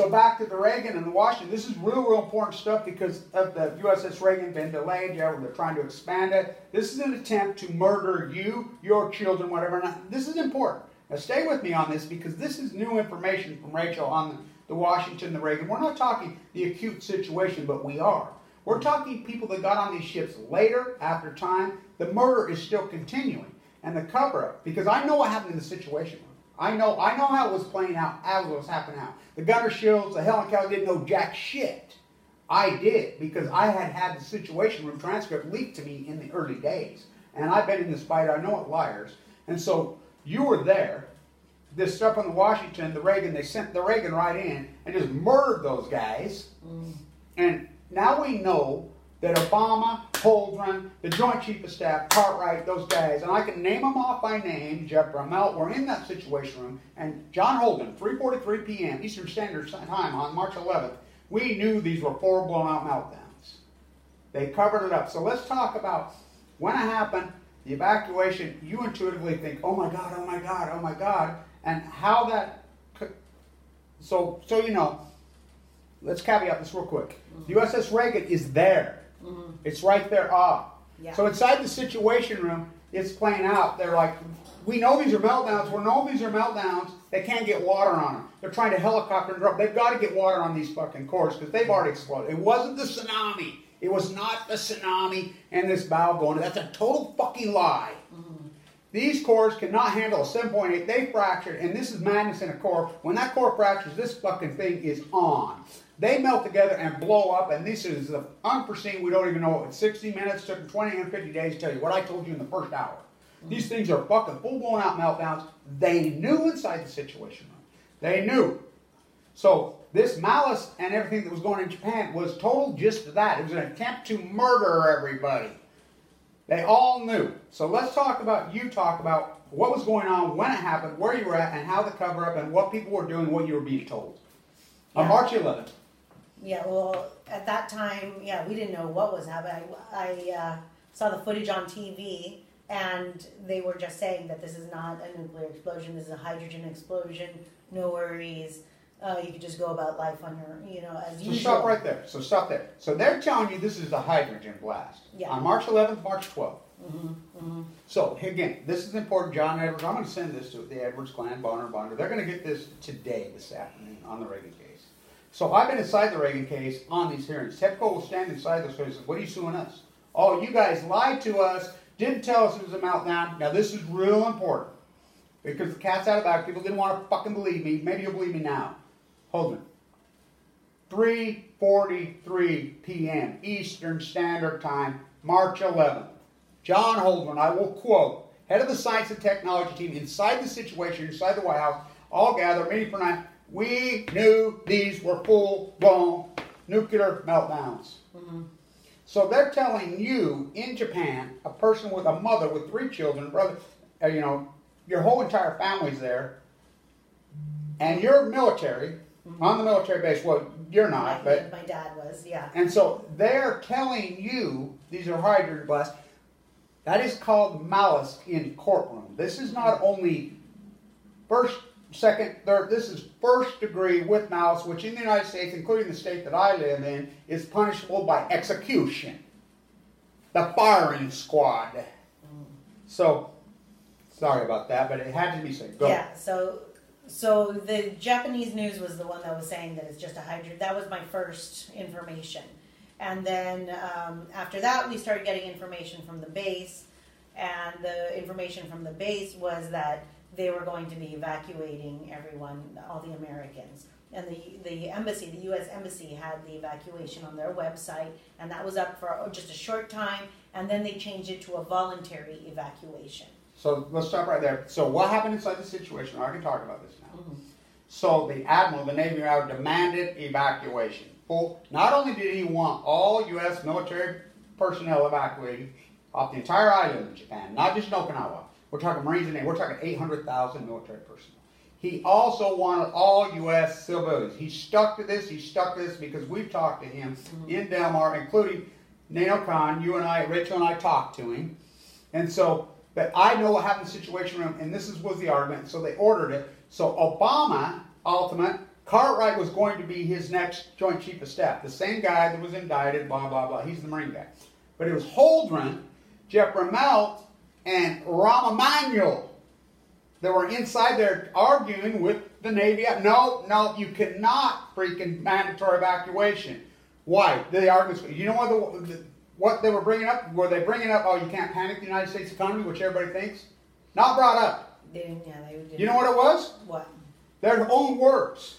so back to the Reagan and the Washington. This is real important stuff because of the USS Reagan been delayed. Yeah, they're trying to expand it. This is an attempt to murder you, your children, whatever. Now, this is important. Now, stay with me on this because this is new information from Rachel on the Washington, the Reagan. We're not talking the acute situation, but we are. We're talking people that got on these ships later, after time. The murder is still continuing. And the cover-up, because I know what happened in the situation room. I know how it was playing out, as it was happening out. The gunner shields, the Helen Keller didn't know jack shit. I did, because I had the situation room transcript leaked to me in the early days. And I've been in this fight, I know it liars. And so, you were there. This stuff on the Washington, the Reagan, they sent the Reagan right in and just murdered those guys. And now we know that Obama, Holdren, the Joint Chief of Staff, Cartwright, those guys, and I can name them off by name, Jeff Brummel, were in that situation room, and John Holden, 3:43 p.m. Eastern Standard Time on March 11th, we knew these were 4 blown-out meltdowns. They covered it up. So let's talk about when it happened, the evacuation. You intuitively think, oh my God, oh my God, oh my God, and how that, so you know, let's caveat this real quick. The USS Reagan is there. It's right there. Yeah. So inside the situation room, it's playing out. They're like, we know these are meltdowns. We know these are meltdowns. They can't get water on them. They're trying to helicopter and drop. They've got to get water on these fucking cores because they've already exploded. It wasn't the tsunami. It was not the tsunami and this valve going. That's a total fucking lie. These cores cannot handle a 7.8. They fractured, and this is madness in a core. When that core fractures, this fucking thing is on. They melt together and blow up, and this is the unforeseen. We don't even know. It's 60 minutes, took 20 and 50 days to tell you what I told you in the first hour. These things are fucking full-blown out meltdowns. They knew inside the situation room. They knew. So this malice and everything that was going on in Japan was total just that. It was an attempt to murder everybody. They all knew. So let's talk about what was going on, when it happened, where you were at, and how the cover-up, and what people were doing, what you were being told. On March 11th. Yeah, well, at that time, yeah, we didn't know what was happening. I saw the footage on TV, and they were just saying that this is not a nuclear explosion, this is a hydrogen explosion, no worries. You could just go about life on your, as usual. So stop right there. So they're telling you this is a hydrogen blast. Yeah. On March 11th, March 12th. So, again, this is important. John Edwards, I'm going to send this to the Edwards clan, Bonner. They're going to get this today, this afternoon, on the Reagan case. So I've been inside the Reagan case on these hearings. TEPCO will stand inside those hearings and say, what are you suing us? Oh, you guys lied to us, didn't tell us it was a meltdown. Now, this is real important. Because the cat's out of the bag. People didn't want to fucking believe me. Maybe you'll believe me now. Hold on. 3:43 p.m. Eastern Standard Time, March 11th. John Holdren, I will quote, head of the science and technology team inside the situation, inside the White House, all gathered, meeting for night. We knew these were full-blown nuclear meltdowns. So they're telling you, in Japan, a person with a mother with 3 children, brother, your whole entire family's there, and you're military, on the military base. Well, you're not, but my dad was, yeah. And so they're telling you these are hydrogen blasts. That is called malice in courtroom. This is not only first, second, third. This is first degree with malice, which in the United States, including the state that I live in, is punishable by execution. The firing squad. So, sorry about that, but it had to be said. Go. Yeah. So the Japanese news was the one that was saying that it's just a hydrogen. That was my first information. And then after that, we started getting information from the base. And the information from the base was that they were going to be evacuating everyone, all the Americans. And the embassy, the U.S. Embassy, had the evacuation on their website. And that was up for just a short time. And then they changed it to a voluntary evacuation. So let's stop right there. So what happened inside the situation? I can talk about this now. So the admiral, the Navy admiral, demanded evacuation. Not only did he want all U.S. military personnel evacuated off the entire island of Japan, not just in Okinawa. We're talking Marines and Navy. We're talking 800,000 military personnel. He also wanted all U.S. civilians. He stuck to this. Because we've talked to him in Delmar, including Nano Khan. You and I, Rachel and I talked to him. And so, but I know what happened in the situation room, and this was the argument. So they ordered it. So Obama, ultimate, Cartwright was going to be his next Joint Chief of Staff. The same guy that was indicted, blah, blah, blah. He's the Marine guy. But it was Holdren, Jeff Ramelt, and Rahm Emanuel that were inside there arguing with the Navy. No, you cannot freaking mandatory evacuation. Why? The arguments. You know what they were bringing up? Were they bringing up, oh, you can't panic the United States economy, which everybody thinks? Not brought up. They didn't. You know what it was? What? Their own words.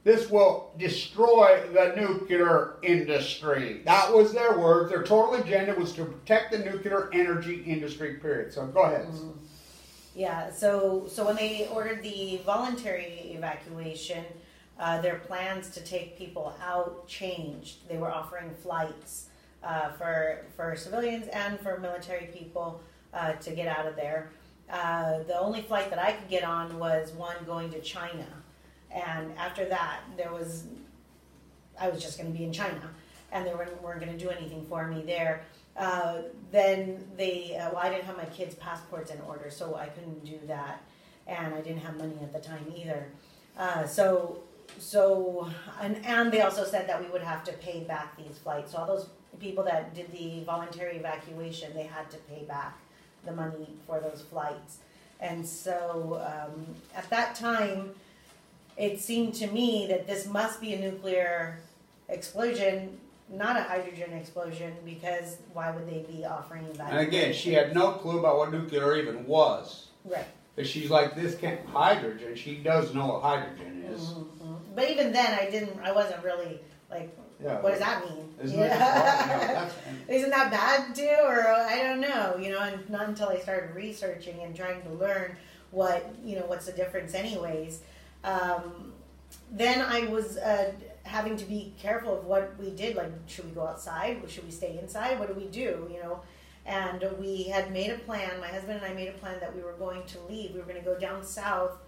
This will destroy the nuclear industry. That was their words. Their total agenda was to protect the nuclear energy industry, period. So go ahead. Mm-hmm. Yeah, so when they ordered the voluntary evacuation, their plans to take people out changed. They were offering flights for civilians and for military people to get out of there. The only flight that I could get on was one going to China. And after that, I was just going to be in China, and they weren't going to do anything for me there. Then I didn't have my kids' passports in order, so I couldn't do that, and I didn't have money at the time either. And they also said that we would have to pay back these flights. So all those people that did the voluntary evacuation, they had to pay back the money for those flights. And so at that time, it seemed to me that this must be a nuclear explosion, not a hydrogen explosion, because why would they be offering evacuation? And again, she had no clue about what nuclear even was. Right. But she's like, this can't hydrogen. She does know what hydrogen is. Mm-hmm. But even then, I wasn't really like, what does that mean? Isn't that bad too? Or I don't know, and not until I started researching and trying to learn what's the difference anyways. Then I was having to be careful of what we did. Like, should we go outside? Should we stay inside? What do we do? And we had made a plan. My husband and I made a plan that we were going to leave. We were going to go down south,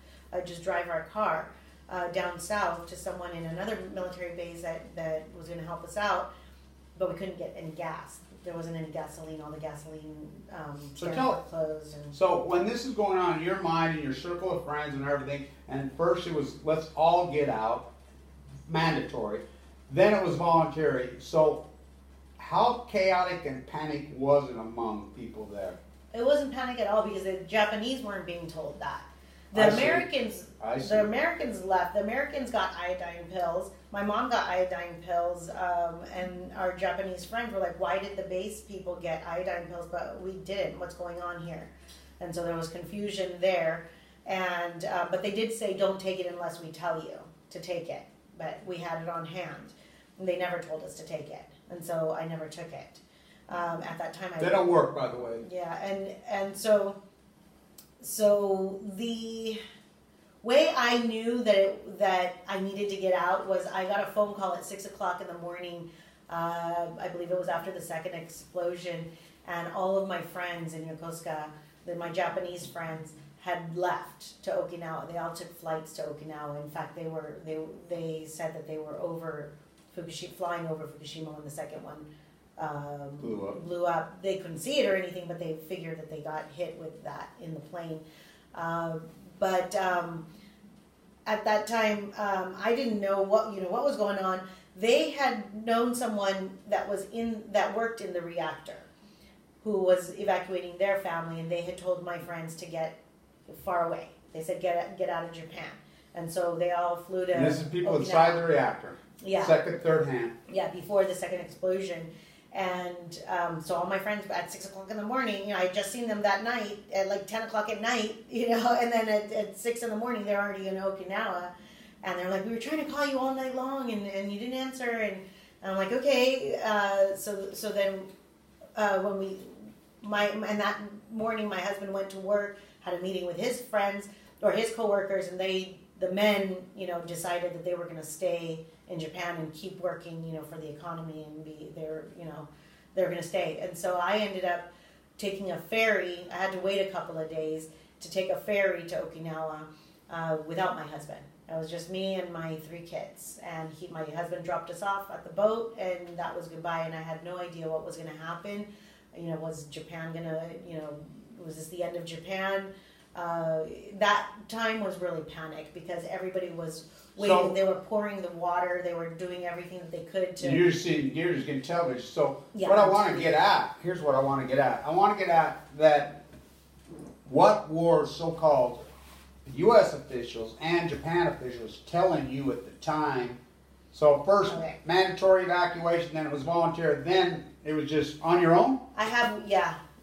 just drive our car down south to someone in another military base that was going to help us out. But we couldn't get any gas. There wasn't any gasoline. All the gasoline closed. So when this is going on in your mind, in your circle of friends and everything, and first it was let's all get out, mandatory. Then it was voluntary. So how chaotic and panic was it among people there? It wasn't panic at all because the Japanese weren't being told that. The Americans left. The Americans got iodine pills. My mom got iodine pills, and our Japanese friends were like, why did the base people get iodine pills, but we didn't? What's going on here? And so there was confusion there. And but they did say, don't take it unless we tell you to take it. But we had it on hand. And they never told us to take it. And so I never took it. At that time, they don't work, by the way. Yeah, and so the way I knew that I needed to get out was I got a phone call at 6 o'clock in the morning. I believe it was after the second explosion, and all of my friends in Yokosuka, my Japanese friends, had left to Okinawa. They all took flights to Okinawa. In fact, they said that they were flying over Fukushima when the second one blew up. They couldn't see it or anything, but they figured that they got hit with that in the plane. But at that time, I didn't know what was going on. They had known someone that worked in the reactor, who was evacuating their family, and they had told my friends to get far away. They said get out of Japan, and so they all flew to. And this is people Okinawa. Inside the reactor. Yeah. Second, third hand. Yeah, before the second explosion. And so all my friends at 6 o'clock in the morning, I had just seen them that night at like 10 o'clock at night, and then at 6 in the morning, they're already in Okinawa. And they're like, we were trying to call you all night long and you didn't answer. And I'm like, okay. So then and that morning my husband went to work, had a meeting with his friends or his coworkers, and the men, decided that they were going to stay in Japan and keep working, for the economy and they're going to stay. And so I ended up taking a ferry. I had to wait a couple of days to take a ferry to Okinawa without my husband. It was just me and my 3 kids. And my husband dropped us off at the boat, and that was goodbye. And I had no idea what was going to happen. Was Japan going to, was this the end of Japan? That time was really panic because everybody was So they were pouring the water. They were doing everything that they could to. You're just getting television. So Yeah, what I want to get at, here's what I want to get at. I want to get at that what were so-called U.S. officials and Japan officials telling you at the time. So first mandatory evacuation, then it was voluntary, then it was just on your own?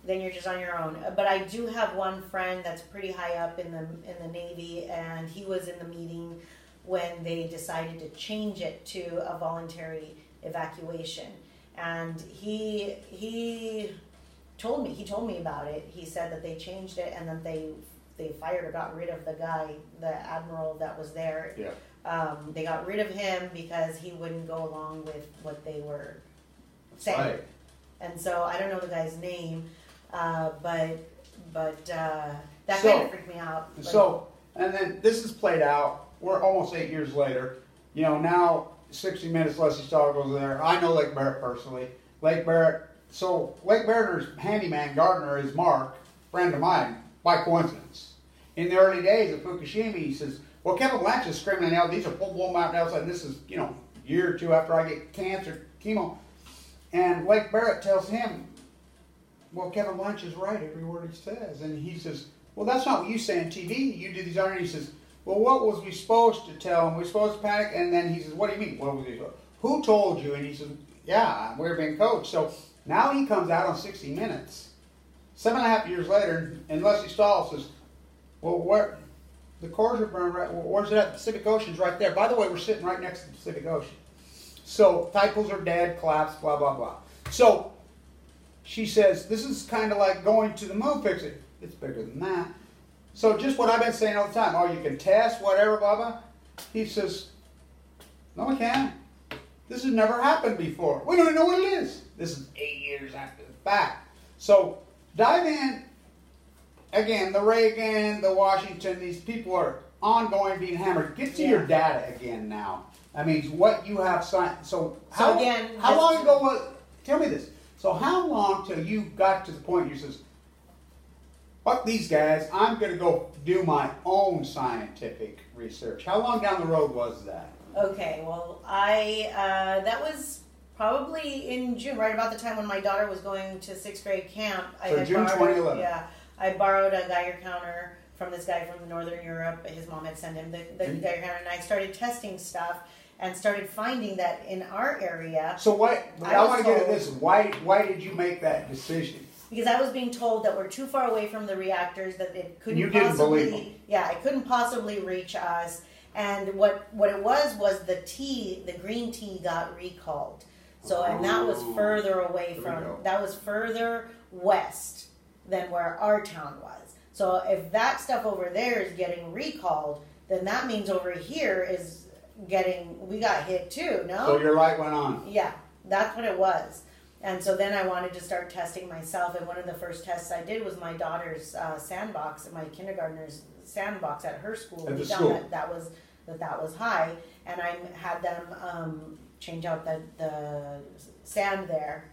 Then you're just on your own. But I do have one friend that's pretty high up in the Navy, and he was in the meeting when they decided to change it to a voluntary evacuation. And he told me about it. He said that they changed it, and then they fired or got rid of the guy, the admiral that was there. Yeah. They got rid of him because he wouldn't go along with what they were saying. Right. And so I don't know the guy's name, but that kind of freaked me out. So, and then this is played out. We're almost 8 years later. You know, now 60 Minutes, Leslie Stahl goes there. I know Lake Barrett personally. Lake Barrett and her handyman gardener is Mark, friend of mine, by coincidence. In the early days of Fukushima, he says, well, Kevin Blanche is screaming out, these are full-blown mountain outside, and this is, a year or two after I get cancer, chemo. And Lake Barrett tells him, well, Kevin Blanche is right, every word he says. And he says, well, that's not what you say on TV. You do these other, and he says, well, what was we supposed to tell him? We supposed to panic? And then he says, what do you mean? What was he? Who told you? And he says, yeah, we're being coached. So now he comes out on 60 Minutes, 7.5 years later, and Leslie Stahl says, well, where the cores are burned right, well, where's it at? The Pacific Ocean's right there. By the way, we're sitting right next to the Pacific Ocean. So typos are dead, collapsed, blah, blah, blah. So she says, this is kind of like going to the moon fixing. It's bigger than that. So just what I've been saying all the time. Oh, you can test, whatever, blah, blah. He says, no, we can't. This has never happened before. We don't even know what it is. This is 8 years after the fact. So dive in. Again, the Reagan, the Washington, these people are ongoing being hammered. Get to your data again now. I mean, what you have signed. So how long ago was, tell me this. So how long till you got to the point you says, fuck these guys, I'm going to go do my own scientific research. How long down the road was that? Okay, well, that was probably in June, right about the time when my daughter was going to 6th grade camp. So June 2011. Yeah, I borrowed a Geiger counter from this guy from Northern Europe. His mom had sent him the Geiger counter, and I started testing stuff and started finding that in our area. So what? I want to get at this. Why did you make that decision? Because I was being told that we're too far away from the reactors, that it couldn't you didn't believe them. Yeah, it couldn't possibly reach us. And what it was the green tea got recalled. So, and that was further away that was further west than where our town was. So if that stuff over there is getting recalled, then that means over here is we got hit too, no? So your light went on. Yeah, that's what it was. And so then I wanted to start testing myself, and one of the first tests I did was my daughter's sandbox, my kindergartner's sandbox at her school. At the we school. found that was high, and I had them change out the sand there,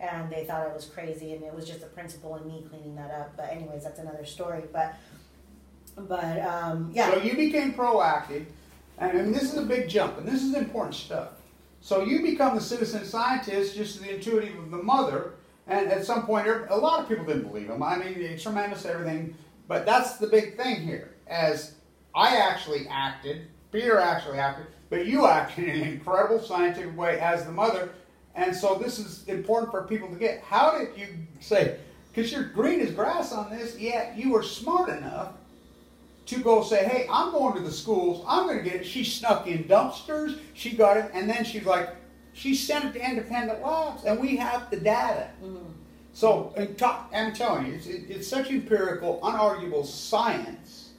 and they thought I was crazy, and it was just the principal and me cleaning that up. But anyways, that's another story. But yeah. So you became proactive, and I mean, this is a big jump, and this is important stuff. So you become the citizen scientist, just the intuitive of the mother, and at some point, a lot of people didn't believe him. I mean, it's tremendous, everything, but that's the big thing here. As I actually acted, Peter actually acted, but you acted in an incredible scientific way as the mother, and so this is important for people to get. How did you say, because you're green as grass on this, yet you were smart enough to go say, hey, I'm going to the schools, I'm going to get it. She snuck in dumpsters, she got it, and then she's like, she sent it to independent labs, and we have the data. Mm-hmm. So, I'm telling you, it's such empirical, unarguable science,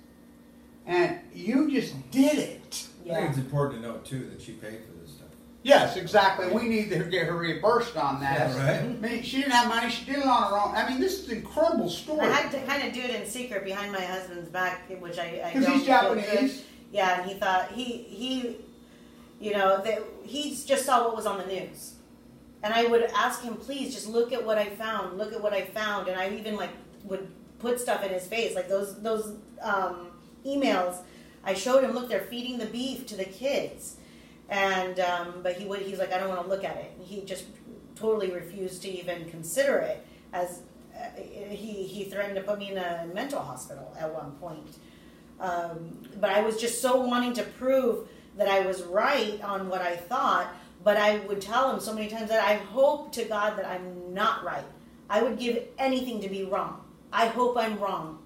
and you just did it. Yeah. I think it's important to note, too, that she paid for this stuff. Yes, exactly. We need to get her reimbursed on that. Yeah, right? I mean, she didn't have money. She did it on her own. I mean, this is an incredible story. I had to kind of do it in secret behind my husband's back, which I don't. Because he's Japanese. Yeah, and he thought he just saw what was on the news, and I would ask him, please, just look at what I found. Look at what I found, and I even would put stuff in his face, like those emails. I showed him, look, they're feeding the beef to the kids. And, but he's like, I don't want to look at it. He just totally refused to even consider it, as he threatened to put me in a mental hospital at one point. But I was just so wanting to prove that I was right on what I thought, but I would tell him so many times that I hope to God that I'm not right. I would give anything to be wrong. I hope I'm wrong.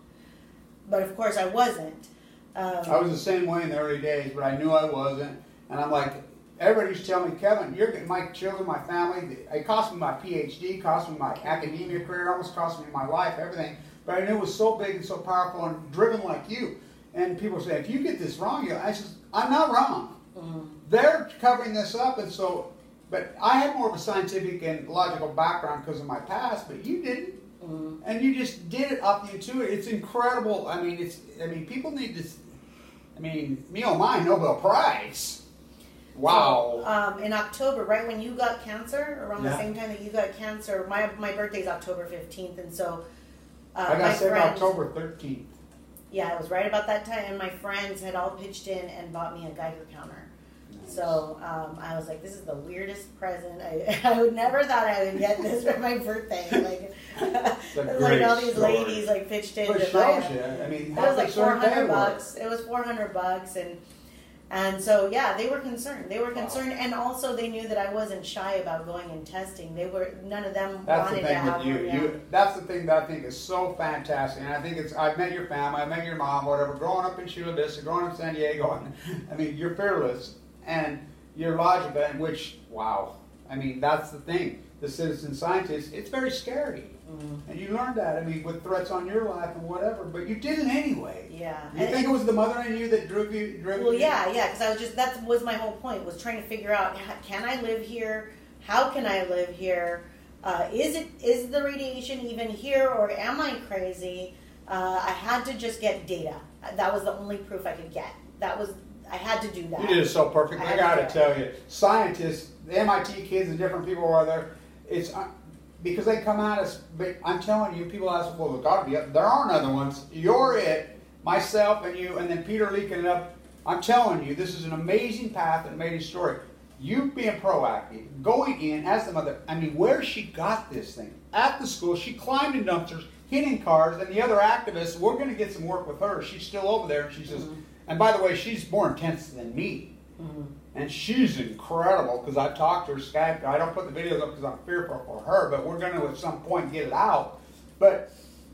But of course I wasn't. I was the same way in the early days, but I knew I wasn't. And I'm like, everybody used to tell me, Kevin, you're getting my children, my family. It cost me my PhD, cost me my academia career, almost cost me my life, everything. But I knew it was so big and so powerful and driven like you. And people say, if you get this wrong, I said, I'm not wrong. Mm-hmm. They're covering this up, and so, but I had more of a scientific and logical background because of my past, but you didn't. Mm-hmm. And you just did it up the intuitive. It's incredible. I mean, people need to, me oh my, Nobel Prize. Wow. So, in October, right when you got cancer, around the same time that you got cancer, my birthday's October 15th, and so I got sick October 13th. Yeah, it was right about that time, and my friends had all pitched in and bought me a Geiger counter. Nice. So I was like, this is the weirdest present. I would never thought I would get this for my birthday. Like all these ladies like pitched in to buy it. It was like $400. It was $400, and so yeah, they were concerned. And also they knew that I wasn't shy about going and testing. None of them wanted to have one. That's the thing that I think is so fantastic. And I think I've met your family, I've met your mom, whatever. Growing up in Chula Vista, growing up in San Diego, you're fearless and you're logical. And which, wow, that's the thing. The citizen scientist, it's very scary. Mm-hmm. And you learned that, with threats on your life and whatever, but you did it anyway. Yeah. You think it was the mother in you that drove you? Well, yeah, because that was my whole point, was trying to figure out, can I live here? How can I live here? Is the radiation even here, or am I crazy? I had to just get data. That was the only proof I could get. I had to do that. You did it so perfect. I got to tell you, scientists, the MIT kids and different people are there. It's because they come at us, but I'm telling you, people ask, well, there's got to be, there aren't other ones. You're it, myself and you, and then Peter leaking it up. I'm telling you, this is an amazing path and amazing story. You being proactive, going in as the mother. Where she got this thing? At the school, she climbed in dumpsters, hitting cars, and the other activists, we're going to get some work with her. She's still over there, and she says, and by the way, she's more intense than me. Mm-hmm. And she's incredible, because I've talked to her, Skype. I don't put the videos up because I'm fearful for her, but we're going to at some point get it out. But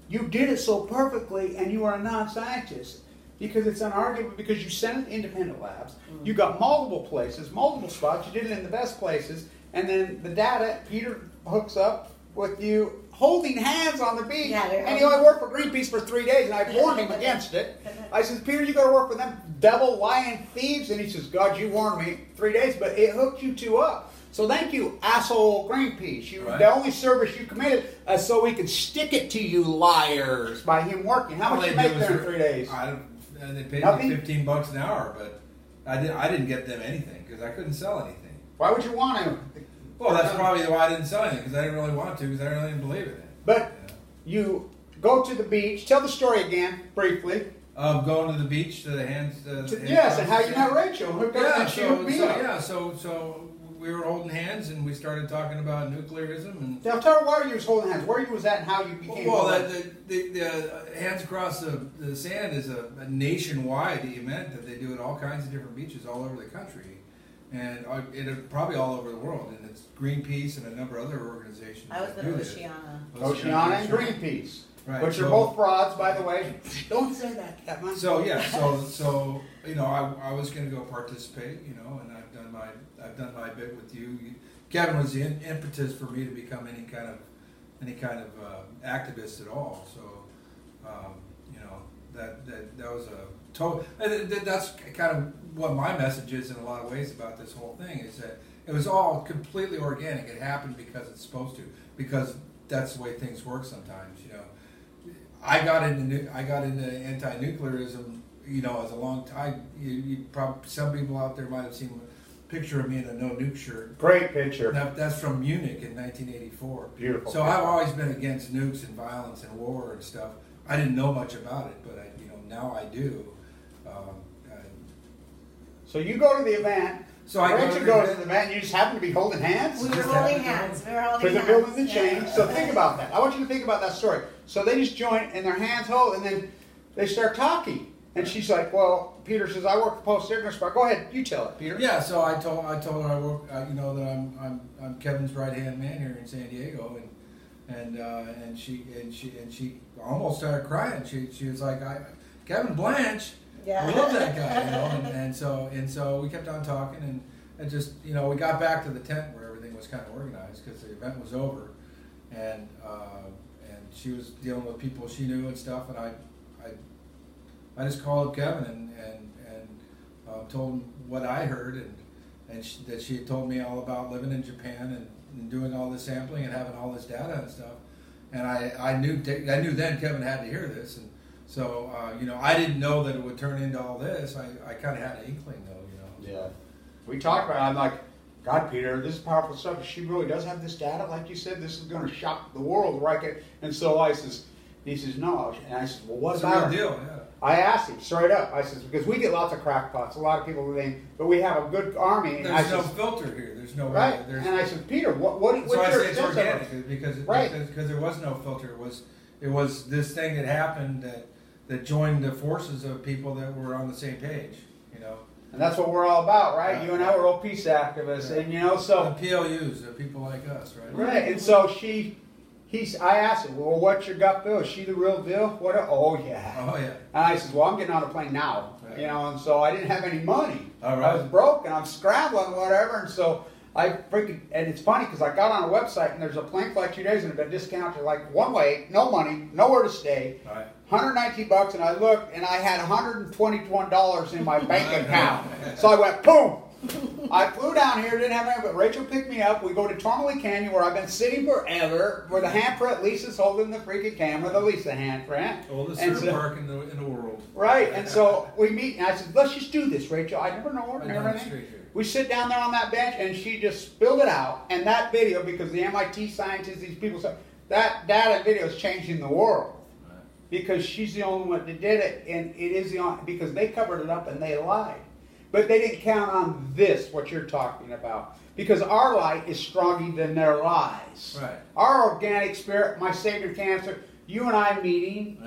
you did it so perfectly, and you are a non-scientist, because it's unarguable, because you sent it to independent labs. Mm-hmm. You got multiple places, multiple spots. You did it in the best places. And then the data, Peter hooks up with you holding hands on the beach. Yeah, and he only worked for Greenpeace for 3 days, and I warned him against it. I said, Peter, you got to work with them devil, lying thieves. And he says, God, you warned me 3 days, but it hooked you two up. So thank you, asshole Greenpeace. The only service you committed so we could stick it to you liars by him working. How much did you make there in 3 days? They paid me $15 an hour, but I didn't get them anything because I couldn't sell anything. Why would you want to? Well, that's probably why I didn't sell anything, because I didn't really want to, because I really didn't believe in it. But you go to the beach. Tell the story again, briefly. Of going to the beach, to the hands... yes, and how you met Rachel. So we were holding hands, and we started talking about nuclearism. And now tell her where you was holding hands, where you was at, and how you became... Well, the Hands Across the Sand is a nationwide event that they do at all kinds of different beaches all over the country. And probably all over the world, and it's Greenpeace and a number of other organizations. I was with Oceana and Greenpeace, right? Which are both frauds, by the way. Don't say that, Kevin. So yeah, so I was going to go participate, and I've done my bit with you. Kevin was the impetus for me to become any kind of activist at all. So that was a total. That's kind of what my message is in a lot of ways about this whole thing, is that it was all completely organic. It happened because it's supposed to, because that's the way things work sometimes. I got into anti-nuclearism, as a long time. You probably, some people out there might have seen a picture of me in a no nuke shirt. Great picture. That's from Munich in 1984. Beautiful. So I've always been against nukes and violence and war and stuff. I didn't know much about it, but now I do. So you go to the event. So I Rachel goes to the event, and you just happen to be holding hands? We were holding hands. Because they're building the chain. So think about that. I want you to think about that story. So they just join, and their hands hold, and then they start talking. And she's like, well, Peter says, I work for Post Ignorance Bar. Go ahead, you tell it, Peter. Yeah, so I told her I work, that I'm Kevin's right hand man here in San Diego, and she almost started crying. She was like, Kevin Blanche. Yeah. I love that guy, and so we kept on talking, and just we got back to the tent where everything was kind of organized because the event was over, and she was dealing with people she knew and stuff, and I just called Kevin and told him what I heard and that she had told me all about living in Japan and doing all this sampling and having all this data and stuff, and I knew then Kevin had to hear this. And so, I didn't know that it would turn into all this. I kind of had an inkling, though, Yeah. We talked about it. I'm like, God, Peter, this is powerful stuff. She really does have this data. Like you said, this is going to shock the world, right? And so he says, no. And I said, well, what about it? It's a real deal, yeah. I asked him straight up. I said, because we get lots of crackpots. A lot of people think, but we have a good army. And There's no filter here. There's no right. way. And I said, Peter, what's so your it's organic because there was no filter. It was this thing that happened that joined the forces of people that were on the same page, And that's what we're all about, right? You and I were all peace activists, and so the PLUs, people like us, right? Right, and so I asked her, well, what's your gut feel? Is she the real deal? Oh yeah. Oh yeah. And I said, well, I'm getting on a plane now, right. And so I didn't have any money. All right. I was broke and I'm scrambling, whatever, and so and it's funny because I got on a website and there's a plane flight 2 days and it had been discounted like one way, no money, nowhere to stay, right. $119, and I looked and I had $121 in my bank account. So I went, boom! I flew down here, didn't have anything, but Rachel picked me up. We go to Tourmaline Canyon where I've been sitting forever, where the handprint, Lisa's holding the freaking camera, the Lisa handprint. Oldest surf park in the world. Right, and so we meet, and I said, let's just do this, Rachel. I never know her and everything. We sit down there on that bench, and she just spilled it out. And that video, because the MIT scientists, these people said, that data video is changing the world. Right. Because she's the only one that did it, and it is the only, because they covered it up and they lied. But they didn't count on this, what you're talking about. Because our light is stronger than their lies. Right. Our organic spirit, my Savior Cancer, you and I meeting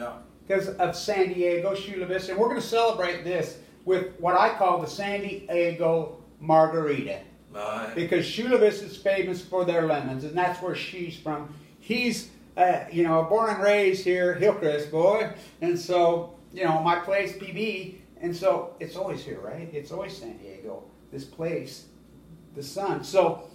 because of San Diego, Chula Vista, and we're going to celebrate this with what I call the San Diego Margarita. Right. Because Chula Vista is famous for their lemons, and that's where she's from. He's, born and raised here, Hillcrest boy, and so, my place, PB, and so it's always here, right? It's always San Diego, this place, the sun. So,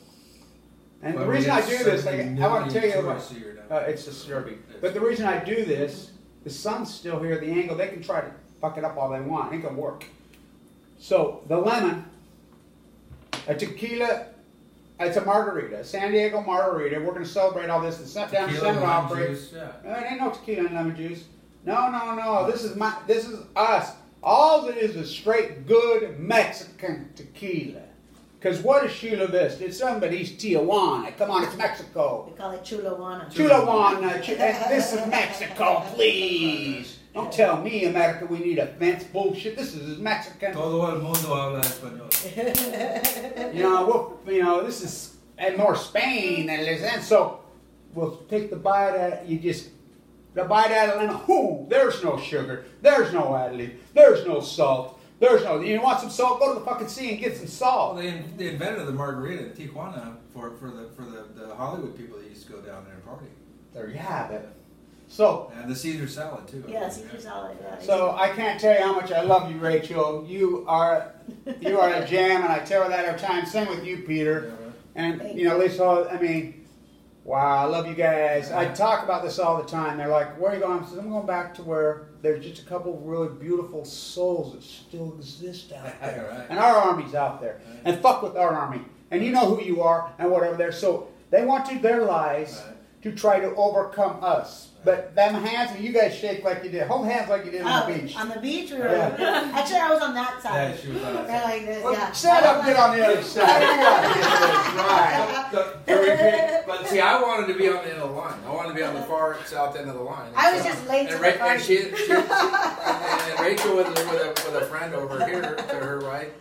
and the reason I do this, I want to tell you about, it's disturbing. But the reason I do this, the sun's still here, the angle, they can try to fuck it up all they want. It ain't gonna work. So, the lemon, a tequila, it's a margarita, a San Diego margarita. We're going to celebrate all this. It's down in San Diego. No, it ain't no tequila and lemon juice. No. This is us. All it is straight good Mexican tequila. Because what is Chula Vista? It's somebody's Tijuana. Come on, it's Mexico. We call it Chulawana. Chulawana. This is Mexico, please. Don't tell me, America, we need a fence. Bullshit. This is Mexican. Todo el mundo habla español. This is and more Spain and so we'll take the bite out. The bite out of lemon. There's no sugar. There's no additive. There's no salt. You want some salt? Go to the fucking sea and get some salt. Well, they invented the margarita in Tijuana for the Hollywood people that used to go down there and party. There you have it. And the Caesar salad too. Yeah, Caesar salad. Yeah. So I can't tell you how much I love you, Rachel. You are a gem, and I tell her that every time. Same with you, Peter. Yeah, right. And Lisa. Wow, I love you guys. I talk about this all the time. They're like, "Where are you going?" I said, "I'm going back to where there's just a couple of really beautiful souls that still exist out there, right. And our army's out there, right. And fuck with our army, and you know who you are, and whatever there." So they want to their lies to try to overcome us. But them hands, and you guys shake like you did. Hold hands like you did on the beach. On the beach? Actually, I was on that side. Yeah, she was on that side. Like this, well, stand up and get on the other side. Right. But see, I wanted to be on the end of the line. I wanted to be on the far south end of the line. And I was just late to the party. And Rachel with a friend over here to her right.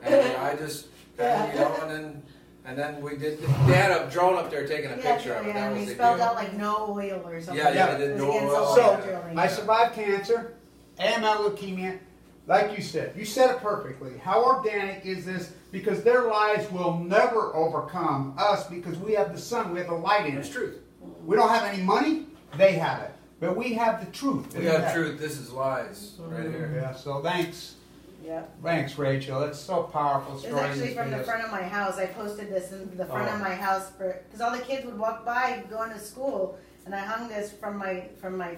And I just, and then we did. They had a drone up there taking a picture of it. That and was they the spelled deal. out like no oil or something. Yeah, they did It was no against oil. oil So, drilling. I survived cancer, AML, leukemia. Like you said it perfectly. How organic is this? Because their lies will never overcome us because we have the sun, we have the light in It's it. truth. We don't have any money, they have it. But we have the truth. We got truth. This is lies right here. Yeah, so thanks. Yeah. Thanks, Rachel. It's so powerful It's story. actually from the front of my house. I posted this in the front of my house because all the kids would walk by going to school, and I hung this from my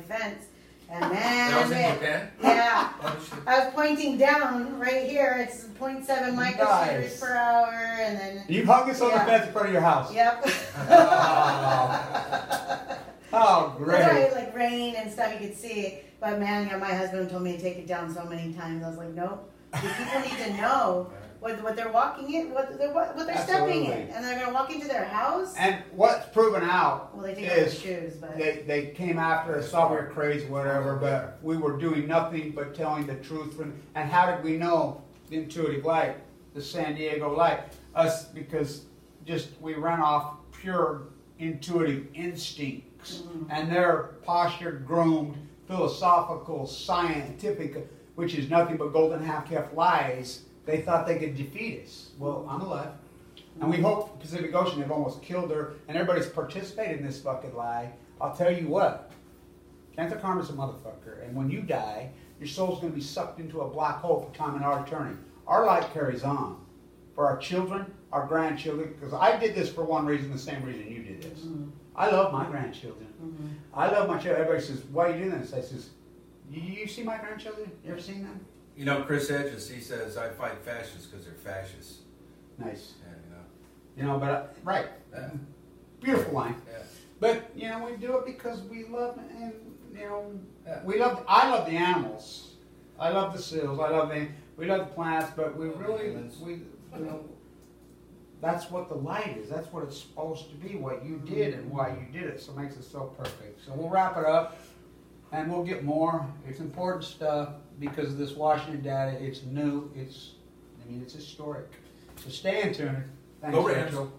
fence. And man, That was in Japan? yeah, Oh, shit. I was pointing down right here. It's 0.7 microliters Nice. per hour, and then You hung this on the Yeah. fence in front of your house. yep. Oh, great. That's why, like rain and stuff, you could see it. But man, yeah, my husband told me to take it down so many times. I was like, nope. People need to know what they're walking in, what they're stepping in, Absolutely. and they're gonna walk into their house. And what's proven out Well, they take off their is shoes, but they came after us, thought we were crazy, whatever, but we were doing nothing but telling the truth. And how did we know the intuitive light, the San Diego light? Us, because just we ran off pure intuitive instincts. And they're postured, groomed, philosophical, scientific, which is nothing but golden half-calf lies. They thought they could defeat us. Well, I'm alive. And we hope Pacific Ocean, they've almost killed her, and everybody's participated in this fucking lie. I'll tell you what, cancer karma's a motherfucker, and when you die, your soul's going to be sucked into a black hole for time and our eternity. Our light carries on. For our children, our grandchildren, because I did this for one reason, the same reason you did this. I love my grandchildren. I love my children. Everybody says, why are you doing this? I says, you see my grandchildren? You ever seen them? You know, Chris Hedges, he says, I fight fascists because they're fascists. Nice. Yeah, But, right. Yeah. Beautiful line. Yeah. But, we do it because we love, and, Yeah. I love the animals. I love the seals. We love the plants, but we Love the really, humans. that's what the light is. That's what it's supposed to be, what you did and why you did it. So it makes it so perfect. So we'll wrap it up, and we'll get more. It's important stuff because of this Washington data. It's new. It's historic. So stay in tune. Thanks, Go Rams. Rachel.